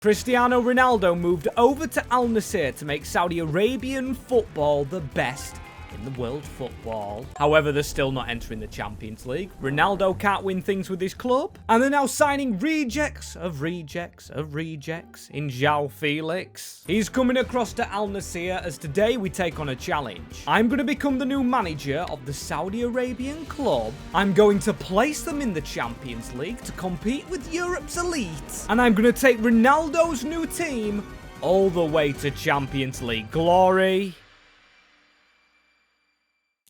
Cristiano Ronaldo moved over to Al Nassr to make Saudi Arabian football the best in the world football. However, they're still not entering the Champions League. Ronaldo can't win things with his club. And they're now signing rejects of rejects of rejects in João Felix. He's coming across to Al Nassr as today we take on a challenge. I'm going to become the new manager of the Saudi Arabian club. I'm going to place them in the Champions League to compete with Europe's elite. And I'm going to take Ronaldo's new team all the way to Champions League glory.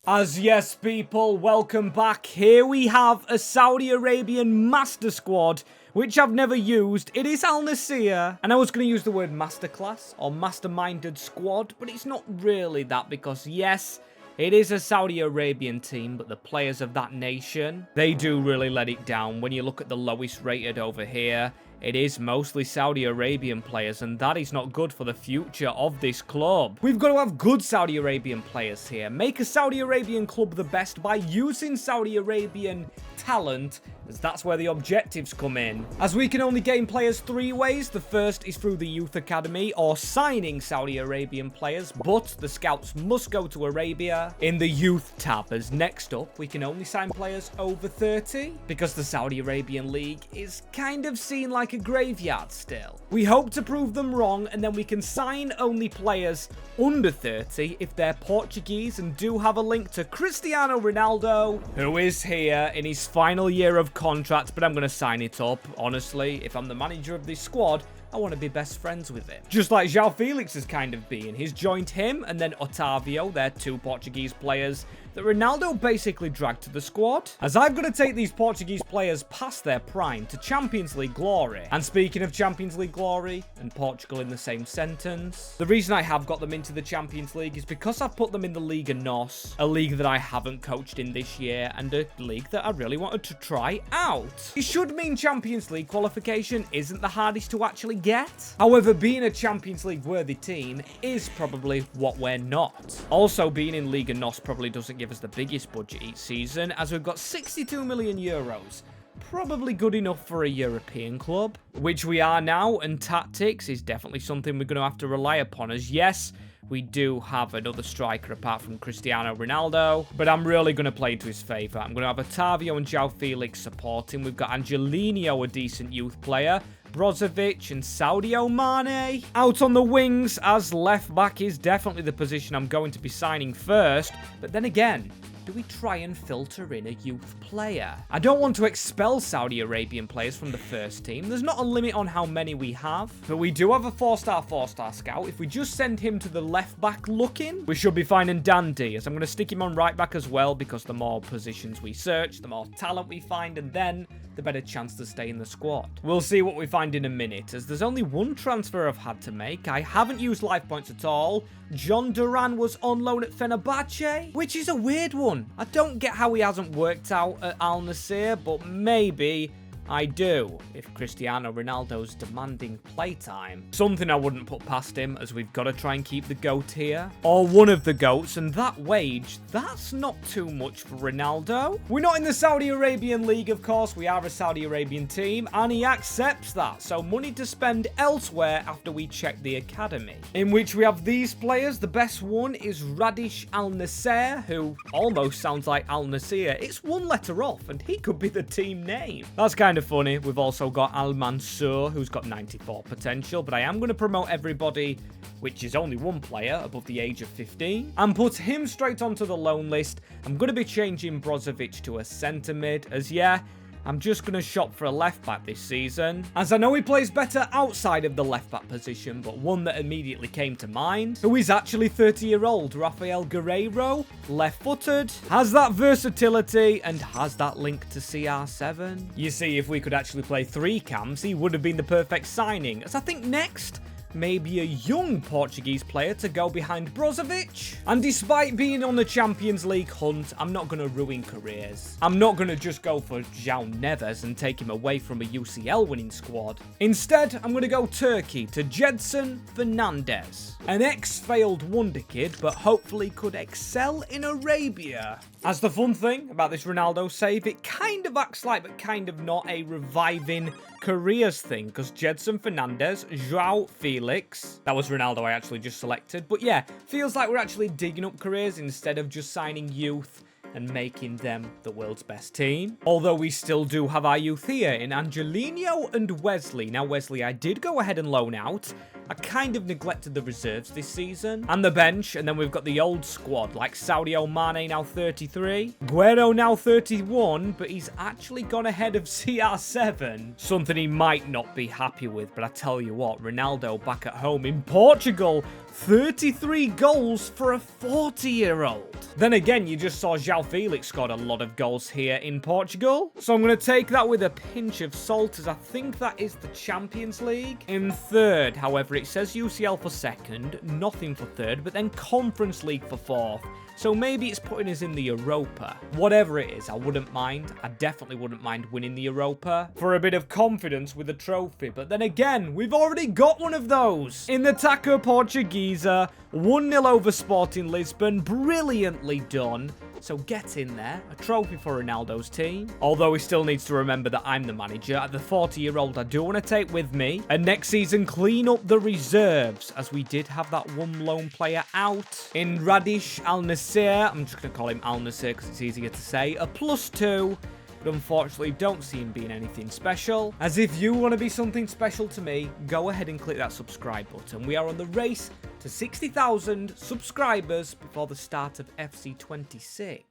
As yes, people, welcome back. Here we have a Saudi Arabian master squad, which I've never used. It is Al Nassr, and I was going to use the word masterclass or masterminded squad, but it's not really that because, yes, it is a Saudi Arabian team, but the players of that nation, they do really let it down. When you look at the lowest rated over here, it is mostly Saudi Arabian players, and that is not good for the future of this club. We've got to have good Saudi Arabian players here. Make a Saudi Arabian club the best by using Saudi Arabian talent, as that's where the objectives come in. As we can only gain players 3 ways. The first is through the youth academy or signing Saudi Arabian players, but the scouts must go to Arabia in the youth tab. As next up, we can only sign players over 30 because the Saudi Arabian league is kind of seen like a graveyard still. We hope to prove them wrong, and then we can sign only players under 30 if they're Portuguese and do have a link to Cristiano Ronaldo, who is here in his final year of contract, but I'm going to sign it up. Honestly, if I'm the manager of this squad, I want to be best friends with him. Just like João Felix has kind of been. He's joined him and then Otavio. They're 2 Portuguese players that Ronaldo basically dragged to the squad. As I've got to take these Portuguese players past their prime to Champions League glory. And speaking of Champions League glory and Portugal in the same sentence, the reason I have got them into the Champions League is because I've put them in the Liga NOS, a league that I haven't coached in this year and a league that I really wanted to try out. It should mean Champions League qualification isn't the hardest to actually get. However, being a Champions League worthy team is probably what we're not. Also, being in Liga NOS probably doesn't give us the biggest budget each season, as we've got 62 million euros. Probably good enough for a European club, which we are now, and tactics is definitely something we're going to have to rely upon, as yes, we do have another striker apart from Cristiano Ronaldo, but I'm really going to play into his favour. I'm going to have Otavio and João Felix supporting. We've got Angelino, a decent youth player, Brozovic and Sadio Mane out on the wings, as left back is definitely the position I'm going to be signing first. But then again, do we try and filter in a youth player? I don't want to expel Saudi Arabian players from the first team. There's not a limit on how many we have, but we do have a 4-star scout. If we just send him to the left back looking, we should be fine and dandy, as I'm going to stick him on right back as well, because the more positions we search, the more talent we find, and then the better chance to stay in the squad. We'll see what we find in a minute, as there's only 1 transfer I've had to make. I haven't used life points at all. John Duran was on loan at Fenerbahce, which is a weird one. I don't get how he hasn't worked out at Al Nassr, but maybe I do, if Cristiano Ronaldo's demanding playtime. Something I wouldn't put past him, as we've got to try and keep the GOAT here. Or one of the GOATs, and that wage, that's not too much for Ronaldo. We're not in the Saudi Arabian League, of course. We are a Saudi Arabian team, and he accepts that. So money to spend elsewhere after we check the academy, in which we have these players. The best one is Radish Al Nassr, who almost sounds like Al Nassr. It's 1 letter off, and he could be the team name. That's kind of funny. We've also got Al Mansour, who's got 94 potential, but I am going to promote everybody, which is only 1 player above the age of 15, and put him straight onto the loan list. I'm going to be changing Brozovic to a centre mid, as yeah, I'm just going to shop for a left back this season, as I know he plays better outside of the left back position, but one that immediately came to mind, who is actually 30-year-old Rafael Guerreiro, left-footed, has that versatility, and has that link to CR7. You see, if we could actually play 3 cams, he would have been the perfect signing, as I think next, maybe a young Portuguese player to go behind Brozovic. And despite being on the Champions League hunt, I'm not going to ruin careers. I'm not going to just go for João Neves and take him away from a UCL winning squad. Instead, I'm going to go Turkey to Gedson Fernandes, an ex-failed wonder kid, but hopefully could excel in Arabia. As the fun thing about this Ronaldo save, it kind of acts like, but kind of not, a reviving careers thing, because Gedson Fernandes, João Felix, that was Ronaldo I actually just selected, but yeah, feels like we're actually digging up careers instead of just signing youth and making them the world's best team. Although we still do have our youth here in Angelino and Wesley. Now, Wesley, I did go ahead and loan out. I kind of neglected the reserves this season. And the bench, and then we've got the old squad, like Sadio Mane now 33. Guerrero now 31, but he's actually gone ahead of CR7. Something he might not be happy with, but I tell you what, Ronaldo back at home in Portugal, 33 goals for a 40-year-old. Then again, you just saw João Felix scored a lot of goals here in Portugal. So I'm going to take that with a pinch of salt, as I think that is the Champions League. In third, however, it says UCL for second, nothing for third, but then Conference League for fourth. So maybe it's putting us in the Europa. Whatever it is, I wouldn't mind. I definitely wouldn't mind winning the Europa for a bit of confidence with a trophy. But then again, we've already got one of those. In the Taka Portuguesa, 1-0 over Sporting Lisbon. Brilliantly done. So get in there, a trophy for Ronaldo's team. Although he still needs to remember that I'm the manager. At the 40-year-old, I do want to take with me. And next season, clean up the reserves, as we did have that one lone player out. In Radish Al Nassr, I'm just going to call him Al Nassr because it's easier to say, a +2. But unfortunately, don't see him being anything special. As if you want to be something special to me, go ahead and click that subscribe button. We are on the race to 60,000 subscribers before the start of FC26.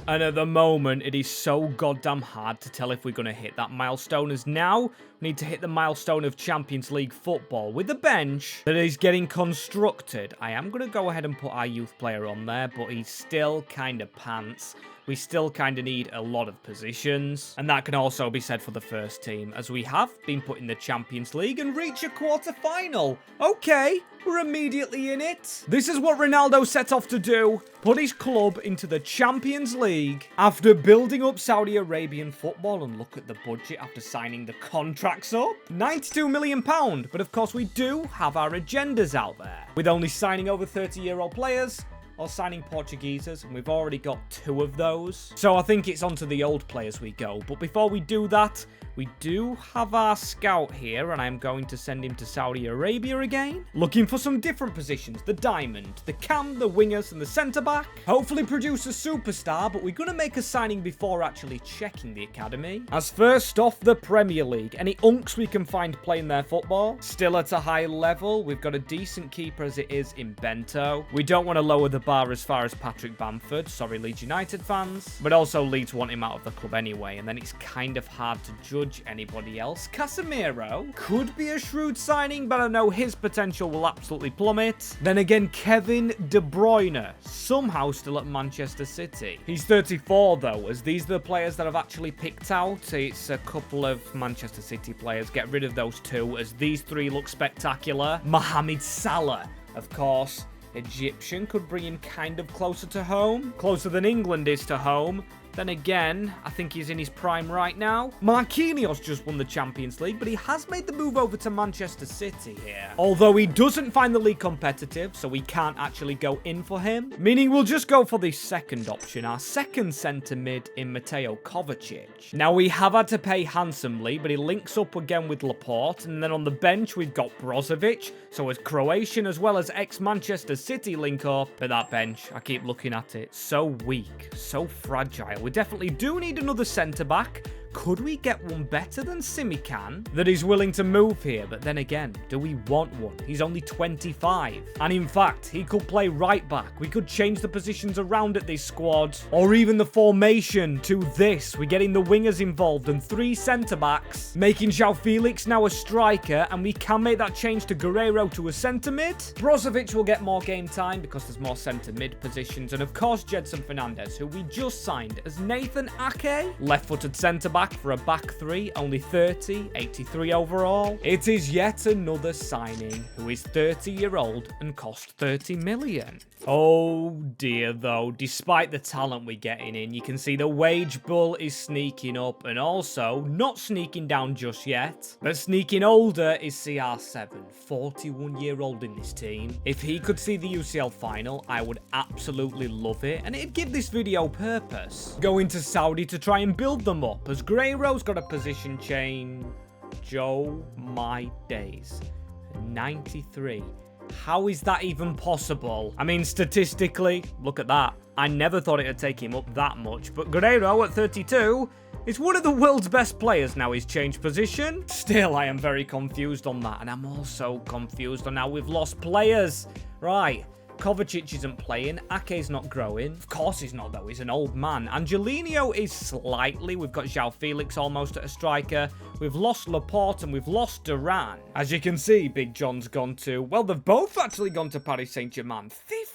And at the moment, it is so goddamn hard to tell if we're going to hit that milestone, as now we need to hit the milestone of Champions League football with the bench that is getting constructed. I am going to go ahead and put our youth player on there, but he's still kind of pants. We still kind of need a lot of positions. And that can also be said for the first team, as we have been put in the Champions League and reach a quarter-final. Okay, we're immediately in it. This is what Ronaldo set off to do. Put his club into the Champions League after building up Saudi Arabian football. And look at the budget after signing the contracts up. £92 million. But of course, we do have our agendas out there. With only signing over 30-year-old players, or signing Portugueses, and we've already got 2 of those. So I think it's onto the old players we go. But before we do that, we do have our scout here, and I'm going to send him to Saudi Arabia again. Looking for some different positions. The diamond, the cam, the wingers, and the centre-back. Hopefully produce a superstar, but we're going to make a signing before actually checking the academy. As first off, the Premier League. Any unks we can find playing their football. Still at a high level. We've got a decent keeper as it is in Bento. We don't want to lower the bar as far as Patrick Bamford. Sorry, Leeds United fans. But also Leeds want him out of the club anyway, and then it's kind of hard to judge anybody else. Casemiro could be a shrewd signing, but I know his potential will absolutely plummet. Then again, Kevin De Bruyne, somehow still at Manchester City. He's 34 though, as these are the players that I've actually picked out. It's a couple of Manchester City players. Get rid of those 2, as these 3 look spectacular. Mohamed Salah, of course. Egyptian, could bring him kind of closer to home. Closer than England is to home. Then again, I think he's in his prime right now. Marquinhos just won the Champions League, but he has made the move over to Manchester City here. Although he doesn't find the league competitive, so we can't actually go in for him. Meaning we'll just go for the second option, our second centre mid in Mateo Kovacic. Now we have had to pay handsomely, but he links up again with Laporte. And then on the bench, we've got Brozovic. So as Croatian as well as ex-Manchester City link up. But that bench, I keep looking at it, so weak, so fragile. We definitely do need another centre-back. Could we get one better than Simikan that is willing to move here? But then again, do we want one? He's only 25. And in fact, he could play right back. We could change the positions around at this squad, or even the formation to this. We're getting the wingers involved and 3 centre-backs, making João Felix now a striker, and we can make that change to Guerrero to a centre-mid. Brozovic will get more game time because there's more centre-mid positions. And of course, Gedson Fernandes, who we just signed as Nathan Ake, left-footed centre-back. back for a back three, only 30, 83 overall. It is yet another signing who is 30-year-old and cost 30 million. Oh dear though, despite the talent we're getting in, you can see the wage bull is sneaking up and also not sneaking down just yet, but sneaking older is CR7, 41-year-old in this team. If he could see the UCL final, I would absolutely love it and it'd give this video purpose. Going to Saudi to try and build them up as Guerreiro's got a position change. Joe, my days. 93. How is that even possible? I mean, statistically, look at that. I never thought it'd take him up that much, but Guerreiro at 32 is one of the world's best players now he's changed position. Still, I am very confused on that, and I'm also confused on how we've lost players. Right. Kovacic isn't playing. Ake's not growing. Of course he's not, though. He's an old man. Angelino is slightly. We've got João Felix almost at a striker. We've lost Laporte and we've lost Duran. As you can see, Big John's gone to... Well, they've both actually gone to Paris Saint-Germain.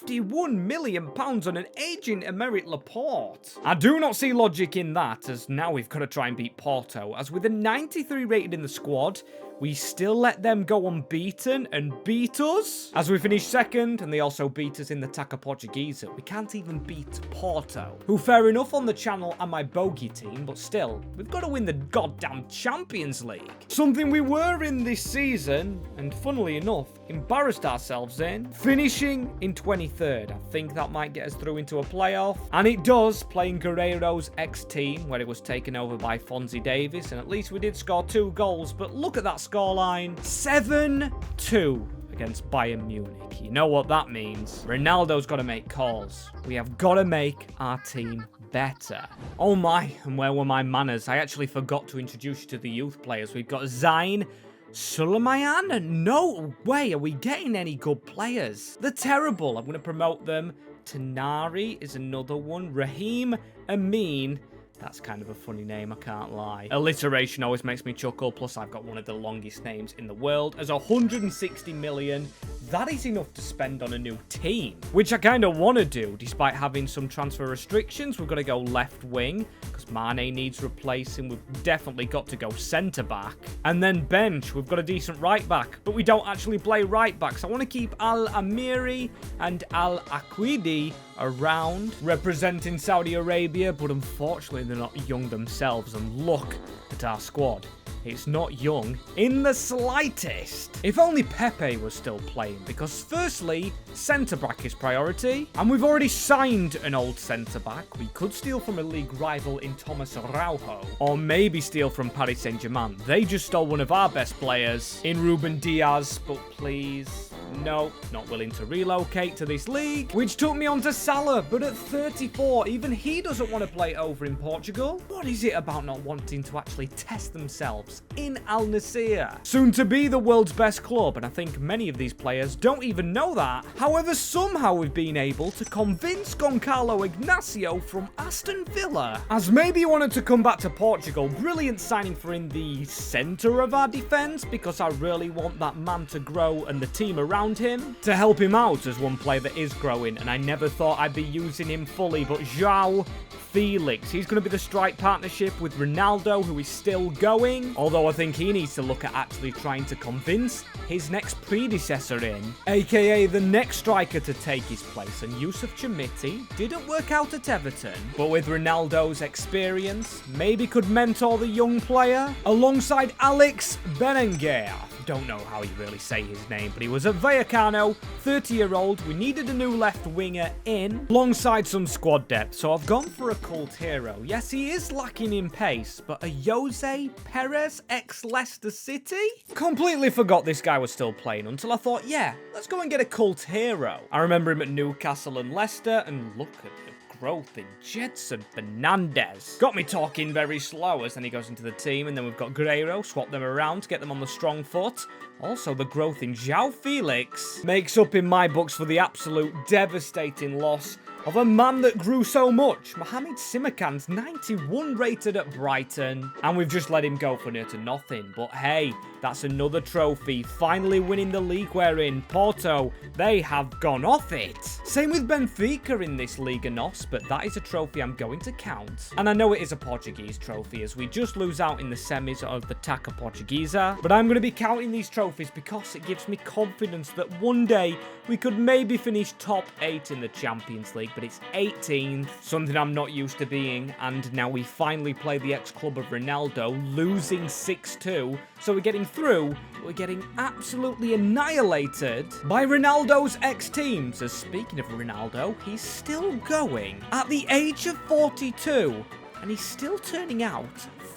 £51 million on an aging Emerick Laporte. I do not see logic in that, as now we've got to try and beat Porto. As with a 93 rated in the squad, we still let them go unbeaten and beat us. As we finish second, and they also beat us in the Taka Portuguesa, we can't even beat Porto, who fair enough on the channel are my bogey team, but still, we've got to win the goddamn Champions League. Something we were in this season, and funnily enough, embarrassed ourselves in, finishing in 23rd. I think that might get us through into a playoff, and it does, playing Guerreiro's ex-team, where it was taken over by Fonzie Davis, and at least we did score 2 goals, but look at that scoreline, 7-2 against Bayern Munich. You know what that means. Ronaldo's got to make calls. We have got to make our team better. Oh my, and where were my manners? I actually forgot to introduce you to the youth players. We've got Zayn, Sulaiman. No way, are we getting any good players? They're terrible. I'm going to promote them. Tanari is another one. Raheem Amin. That's kind of a funny name, I can't lie. Alliteration always makes me chuckle, plus I've got one of the longest names in the world. As 160 million, that is enough to spend on a new team, which I kind of want to do, despite having some transfer restrictions. We've got to go left wing, because Mane needs replacing. We've definitely got to go centre-back. And then bench, we've got a decent right-back, but we don't actually play right-back, so I want to keep Al-Amiri and Al-Aqidi around, representing Saudi Arabia, but unfortunately they're not young themselves, and look at our squad. It's not young in the slightest. If only Pepe was still playing, because firstly, centre-back is priority, and we've already signed an old centre-back. We could steal from a league rival in Thomas Araujo, or maybe steal from Paris Saint-Germain. They just stole one of our best players in Ruben Diaz, but please... No, not willing to relocate to this league, which took me on to Salah, but at 34, even he doesn't want to play over in Portugal. What is it about not wanting to actually test themselves in Al Nassr? Soon to be the world's best club, and I think many of these players don't even know that. However, somehow we've been able to convince Goncalo Ignacio from Aston Villa. As maybe he wanted to come back to Portugal, brilliant signing for in the centre of our defence, because I really want that man to grow and the team around him to help him out as one player that is growing, and I never thought I'd be using him fully, but João Felix, he's going to be the strike partnership with Ronaldo, who is still going, although I think he needs to look at actually trying to convince his next predecessor in, aka the next striker to take his place, and Yusuf Chamiti didn't work out at Everton, but with Ronaldo's experience, maybe could mentor the young player, alongside Alex Bellingoal. Don't know how you really say his name, but he was at Vallecano, 30-year-old. We needed a new left winger in, alongside some squad depth, so I've gone for a cult hero. Yes, he is lacking in pace, but a Jose Perez ex-Leicester City? Completely forgot this guy was still playing until I thought, yeah, let's go and get a cult hero. I remember him at Newcastle and Leicester, and look at him. Growth in Jetson Fernandez. Got me talking very slow as then he goes into the team, and then we've got Guerreiro, swap them around to get them on the strong foot. Also, the growth in João Felix makes up in my books for the absolute devastating loss of a man that grew so much. Mohamed Simakan's 91 rated at Brighton. And we've just let him go for near to nothing. But hey, that's another trophy. Finally winning the league we're in. Porto, they have gone off it. Same with Benfica in this Liga NOS, but that is a trophy I'm going to count. And I know it is a Portuguese trophy as we just lose out in the semis of the Taka Portuguesa. But I'm going to be counting these trophies because it gives me confidence that one day we could maybe finish top 8 in the Champions League, but it's 18th, something I'm not used to being. And now we finally play the ex-club of Ronaldo, losing 6-2. So we're getting through, but we're getting absolutely annihilated by Ronaldo's ex-teams. As speaking of Ronaldo, he's still going at the age of 42, and he's still turning out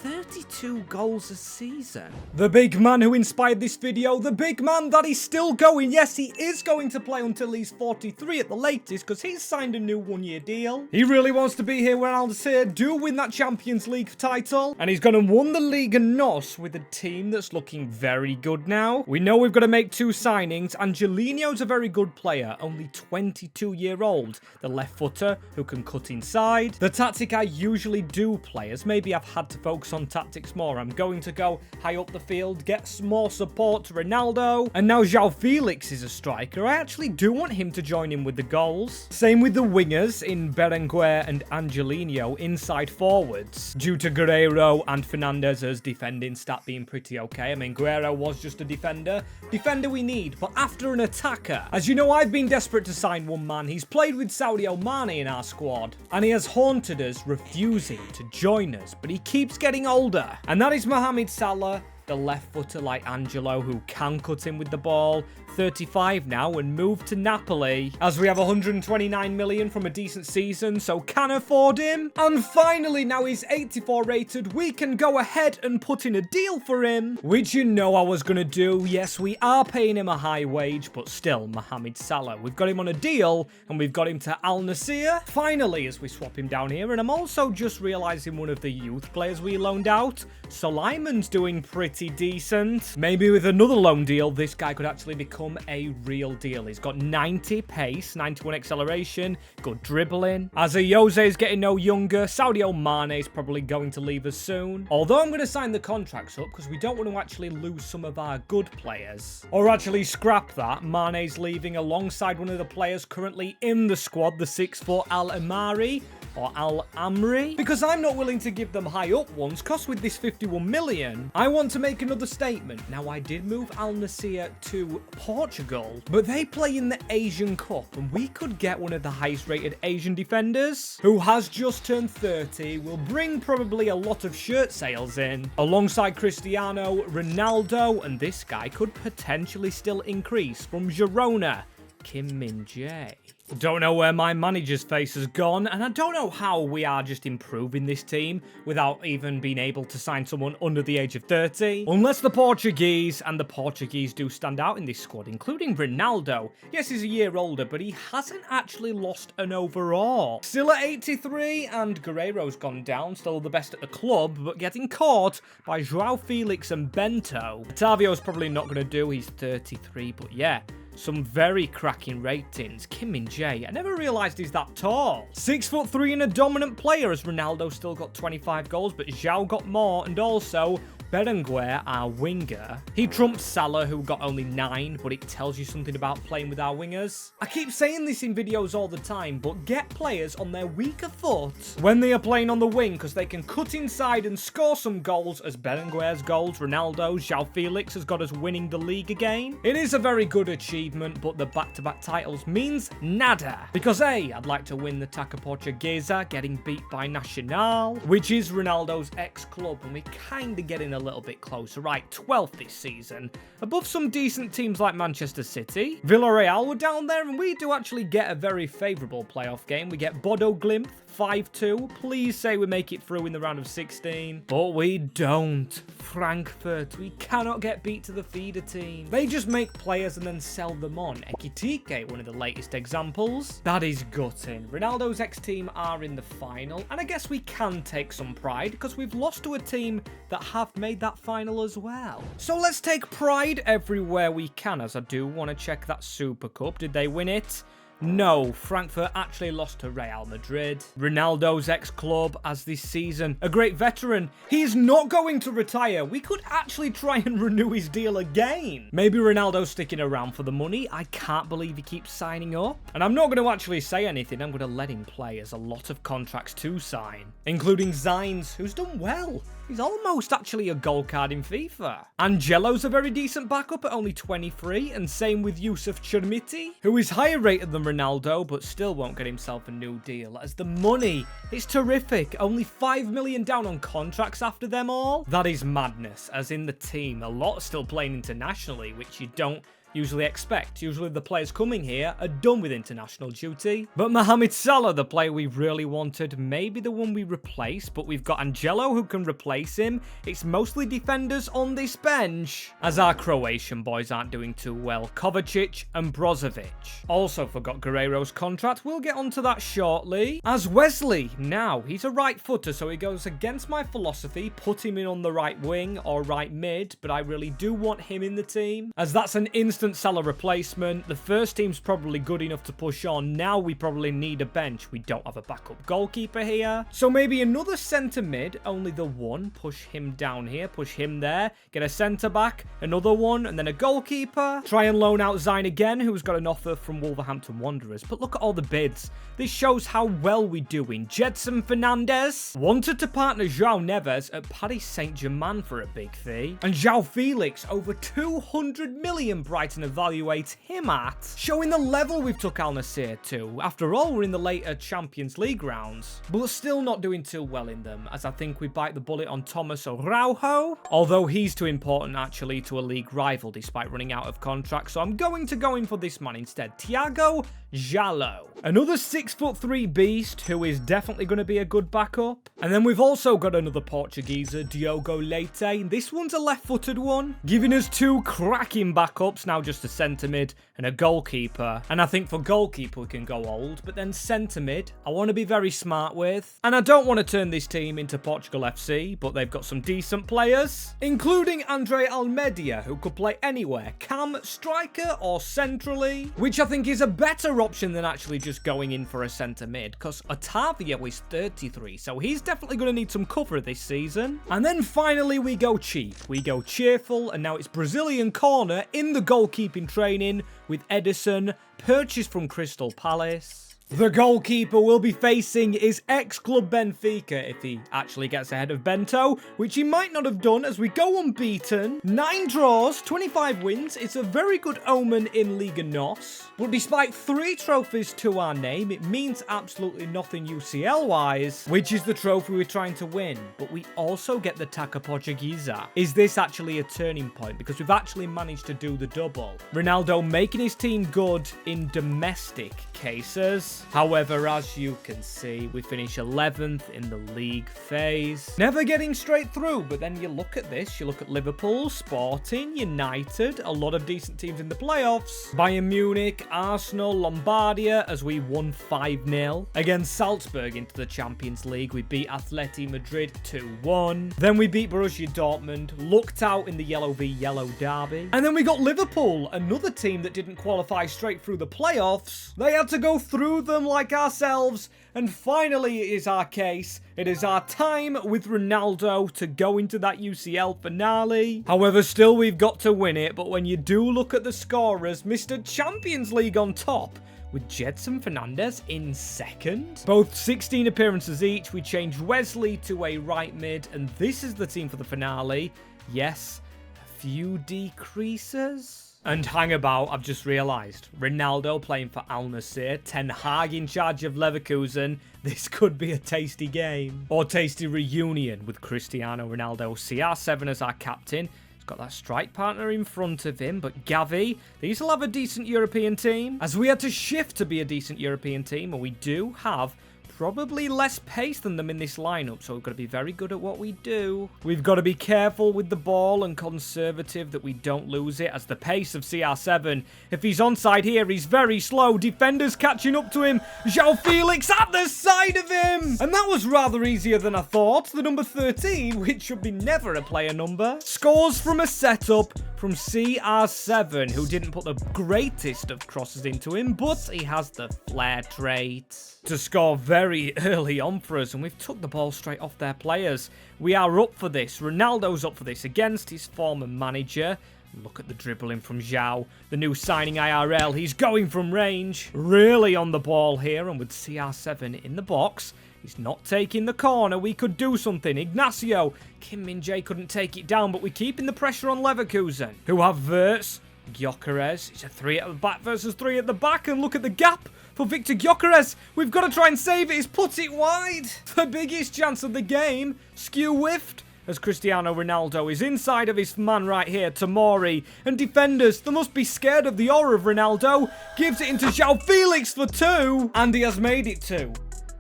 32 goals a season. The big man who inspired this video, the big man that is still going. Yes, he is going to play until he's 43 at the latest because he's signed a new one-year deal. He really wants to be here when Al-Nassr do win that Champions League title. And he's going to win the Liga NOS with a team that's looking very good now. We know we've got to make 2 signings. Angelino's a very good player, only 22-year-old. The left footer who can cut inside. The tactic I usually do play, as maybe I've had to focus on tactics more. I'm going to go high up the field, get some more support to Ronaldo. And now João Felix is a striker. I actually do want him to join in with the goals. Same with the wingers in Bellingoal and Angelino inside forwards. Due to Guerreiro and Fernandez's defending stat being pretty okay. I mean, Guerreiro was just a defender. Defender we need, but after an attacker. As you know, I've been desperate to sign one man. He's played with Sadio Mane in our squad. And he has haunted us, refusing to join us. But he keeps getting older. And that is Mohamed Salah, the left footer like Angelo who can cut in with the ball. 35 now and moved to Napoli as we have 129 million from a decent season, so can afford him. And finally, now he's 84 rated, we can go ahead and put in a deal for him, which you know I was going to do. Yes, we are paying him a high wage, but still, Mohamed Salah. We've got him on a deal and we've got him to Al-Nassr finally as we swap him down here. And I'm also just realizing one of the youth players we loaned out, Sidemen's doing pretty decent. Maybe with another loan deal, this guy could actually become a real deal. He's got 90 pace, 91 acceleration, good dribbling. As a Jose is getting no younger, Sadio Mane is probably going to leave us soon. Although I'm going to sign the contracts up because we don't want to actually lose some of our good players. Or actually scrap that. Mane's leaving alongside one of the players currently in the squad, the 6'4" Al-Amari. Or Al-Amri, because I'm not willing to give them high up ones, because with this 51 million, I want to make another statement. Now, I did move Al-Nassr to Portugal, but they play in the Asian Cup, and we could get one of the highest rated Asian defenders, who has just turned 30, will bring probably a lot of shirt sales in, alongside Cristiano Ronaldo, and this guy could potentially still increase from Girona, Kim Min-jae. Don't know where my manager's face has gone, and I don't know how we are just improving this team without even being able to sign someone under the age of 30. Unless the Portuguese, and the Portuguese do stand out in this squad, including Ronaldo. Yes, he's a year older, but he hasn't actually lost an overall. Still at 83, and Guerreiro's gone down, still the best at the club, but getting caught by João Felix and Bento. Otavio's probably not going to do, he's 33, but yeah. Some very cracking ratings. Kim Min-jae, I never realised he's that tall. 6'3" and a dominant player, as Ronaldo still got 25 goals, but João got more, and also Bellingoal, our winger. He trumped Salah, who got only 9, but it tells you something about playing with our wingers. I keep saying this in videos all the time, but get players on their weaker foot when they are playing on the wing, because they can cut inside and score some goals, as Bellingoal's goals, Ronaldo's, João Felix has got us winning the league again. It is a very good achievement, but the back-to-back titles means nada. Because A, I'd like to win the Taka Portuguesa, getting beat by Nacional, which is Ronaldo's ex-club, and we're kind of getting a little bit closer. Right, 12th this season, above some decent teams like Manchester City. Villarreal were down there, and we do actually get a very favourable playoff game. We get Bodo Glimt 5-2. Please say we make it through in the round of 16. But we don't. Frankfurt, we cannot get beat to the feeder team. They just make players and then sell them on. Ekitike, one of the latest examples. That is gutting. Ronaldo's ex-team are in the final, and I guess we can take some pride because we've lost to a team that have made that final as well. So let's take pride everywhere we can, as I do want to check that Super Cup. Did they win it? No, Frankfurt actually lost to Real Madrid. Ronaldo's ex-club as this season. A great veteran. He is not going to retire. We could actually try and renew his deal again. Maybe Ronaldo's sticking around for the money. I can't believe he keeps signing up. And I'm not going to actually say anything. I'm going to let him play as a lot of contracts to sign, including Zines, who's done well. He's almost actually a gold card in FIFA. Angelo's a very decent backup at only 23, and same with Yusuf Chermiti, who is higher rated than Ronaldo, but still won't get himself a new deal, as the money is terrific. Only 5 million down on contracts after them all. That is madness, as in the team, a lot still playing internationally, which you don't usually expect. Usually the players coming here are done with international duty. But Mohamed Salah, the player we really wanted, may be the one we replace, but we've got Angelo who can replace him. It's mostly defenders on this bench, as our Croatian boys aren't doing too well. Kovacic and Brozovic. Also forgot Guerreiro's contract. We'll get onto that shortly. As Wesley, now, he's a right footer, so he goes against my philosophy. Put him in on the right wing or right mid, but I really do want him in the team, as that's an instant Salah replacement. The first team's probably good enough to push on. Now we probably need a bench. We don't have a backup goalkeeper here. So maybe another centre mid, only the one. Push him down here, push him there. Get a centre back, another one, and then a goalkeeper. Try and loan out Zine again, who's got an offer from Wolverhampton Wanderers. But look at all the bids. This shows how well we're doing. Jedson Fernandez wanted to partner João Neves at Paris Saint-Germain for a big fee. And João Felix, over 200 million Brighton evaluates him at, showing the level we've took Al Nassr to. After all, we're in the later Champions League rounds, but still not doing too well in them, as I think we bite the bullet on Thomas Araujo, although he's too important actually to a league rival despite running out of contracts, so I'm going to go in for this man instead, Thiago Jallo. Another 6'3" beast who is definitely going to be a good backup. And then we've also got another Portugueser, Diogo Leite. This one's a left-footed one, giving us two cracking backups, now just a centre mid and a goalkeeper. And I think for goalkeeper we can go old, but then centre mid I want to be very smart with. And I don't want to turn this team into Portugal FC, but they've got some decent players, including Andre Almeida, who could play anywhere, cam, striker or centrally, which I think is a better option than actually just going in for a centre mid, because Otavio is 33, so he's definitely going to need some cover this season. And then finally we go cheap, we go cheerful, and now it's Brazilian corner in the goalkeeping training with Edison, purchased from Crystal Palace. The goalkeeper will be facing his ex-club Benfica if he actually gets ahead of Bento, which he might not have done as we go unbeaten. 9 draws, 25 wins. It's a very good omen in Liga NOS. But despite 3 trophies to our name, it means absolutely nothing UCL-wise, which is the trophy we're trying to win. But we also get the Taka Portuguesa. Is this actually a turning point? Because we've actually managed to do the double. Ronaldo making his team good in domestic cases. However, as you can see, we finish 11th in the league phase. Never getting straight through, but then you look at this, you look at Liverpool, Sporting, United, a lot of decent teams in the playoffs. Bayern Munich, Arsenal, Lombardia, as we won 5-0. Against Salzburg into the Champions League, we beat Atleti Madrid 2-1. Then we beat Borussia Dortmund, looked out in the yellow v yellow derby. And then we got Liverpool, another team that didn't qualify straight through the playoffs. They had to go through them like ourselves, and finally it is our case. It is our time with Ronaldo to go into that UCL finale. However, still we've got to win it, but when you do look at the scorers, Mr. Champions League on top, with Jedson Fernandez in second. Both 16 appearances each. We changed Wesley to a right mid, and this is the team for the finale. Yes, a few decreases. And hang about, I've just realised, Ronaldo playing for Al Nassr, Ten Hag in charge of Leverkusen. This could be a tasty game. Or tasty reunion with Cristiano Ronaldo. CR7 as our captain. He's got that strike partner in front of him, but Gavi, these will have a decent European team. As we had to shift to be a decent European team, and we do have probably less pace than them in this lineup, so we've got to be very good at what we do. We've got to be careful with the ball and conservative that we don't lose it, as the pace of CR7, if he's onside here, he's very slow. Defenders catching up to him. João Felix at the side of him! And that was rather easier than I thought. The number 13, which should be never a player number, scores from a setup from CR7, who didn't put the greatest of crosses into him, but he has the flair trait to score very early on for us, and we've took the ball straight off their players. We are up for this. Ronaldo's up for this against his former manager. Look at the dribbling from João, the new signing IRL. He's going from range. Really on the ball here, and with CR7 in the box, he's not taking the corner. We could do something. Ignacio. Kim Min-jae couldn't take it down, but we're keeping the pressure on Leverkusen, who have Wirtz. Gyökeres. It's a 3 at the back versus 3 at the back, and look at the gap for Victor Gyökeres. We've got to try and save it. He's put it wide. The biggest chance of the game. Skew whiffed, as Cristiano Ronaldo is inside of his man right here, Tomori. And defenders, they must be scared of the aura of Ronaldo. Gives it into João Felix for 2. And he has made it 2.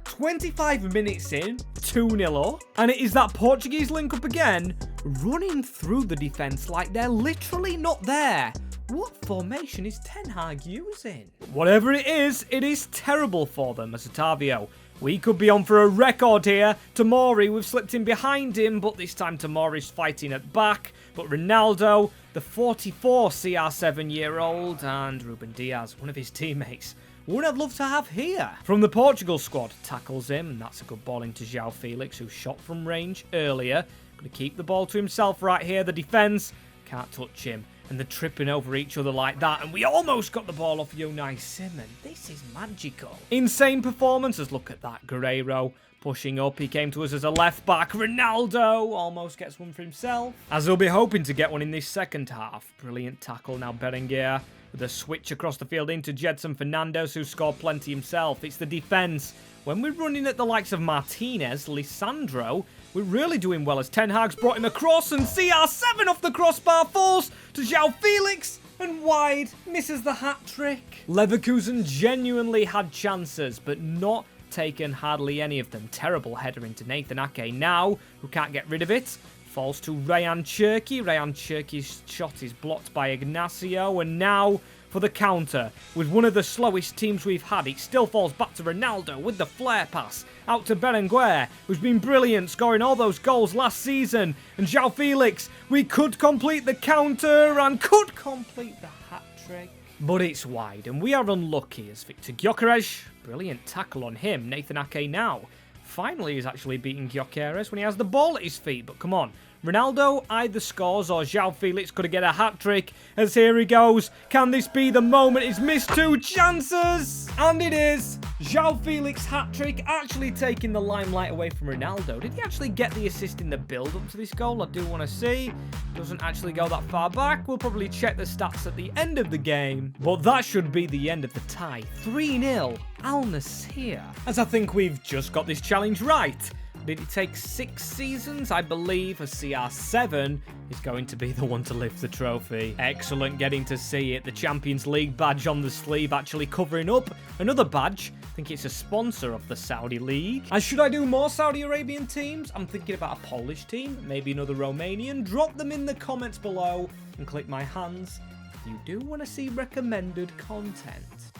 25 minutes in, 2-0 up. And it is that Portuguese link up again, running through the defence like they're literally not there. What formation is Ten Hag using? Whatever it is terrible for them as Otavio. We could be on for a record here. Tomori, we've slipped in behind him, but this time Tomori's fighting at back. But Ronaldo, the 44 CR7-year-old, and Ruben Diaz, one of his teammates, would have loved to have here. From the Portugal squad, tackles him, and that's a good ball into João Felix, who shot from range earlier. Going to keep the ball to himself right here. The defence can't touch him. And they're tripping over each other like that. And we almost got the ball off Unai Simon. This is magical. Insane performances. Look at that. Guerreiro pushing up. He came to us as a left back. Ronaldo almost gets one for himself, as he'll be hoping to get one in this second half. Brilliant tackle now, Bellingoal, with a switch across the field into Jedson Fernandes, who scored plenty himself. It's the defence. When we're running at the likes of Martinez, Lisandro, we're really doing well as Ten Hag's brought him across, and CR7 off the crossbar falls to João Felix, and wide, misses the hat-trick. Leverkusen genuinely had chances, but not taken hardly any of them. Terrible header into Nathan Ake now, who can't get rid of it. Falls to Rayan Cherki. Rayan Cherki's shot is blocked by Ignacio, and now for the counter. With one of the slowest teams we've had, it still falls back to Ronaldo with the flair pass out to Bellingoal, who's been brilliant, scoring all those goals last season. And João Felix, we could complete the counter and could complete the hat-trick, but it's wide, and we are unlucky as Victor Gyökeres, brilliant tackle on him. Nathan Ake now finally is actually beating Gyökeres when he has the ball at his feet, but come on. Ronaldo either scores or João Felix could get a hat-trick, as here he goes. Can this be the moment? He's missed 2 chances, and it is. João Felix hat-trick, actually taking the limelight away from Ronaldo. Did he actually get the assist in the build-up to this goal? I do want to see. Doesn't actually go that far back. We'll probably check the stats at the end of the game, but that should be the end of the tie. 3-0, Al Nassr. As I think we've just got this challenge right. Did it take 6 seasons? I believe a CR7 is going to be the one to lift the trophy. Excellent getting to see it. The Champions League badge on the sleeve actually covering up another badge. I think it's a sponsor of the Saudi League. And should I do more Saudi Arabian teams? I'm thinking about a Polish team, maybe another Romanian. Drop them in the comments below and click my hands if you do want to see recommended content.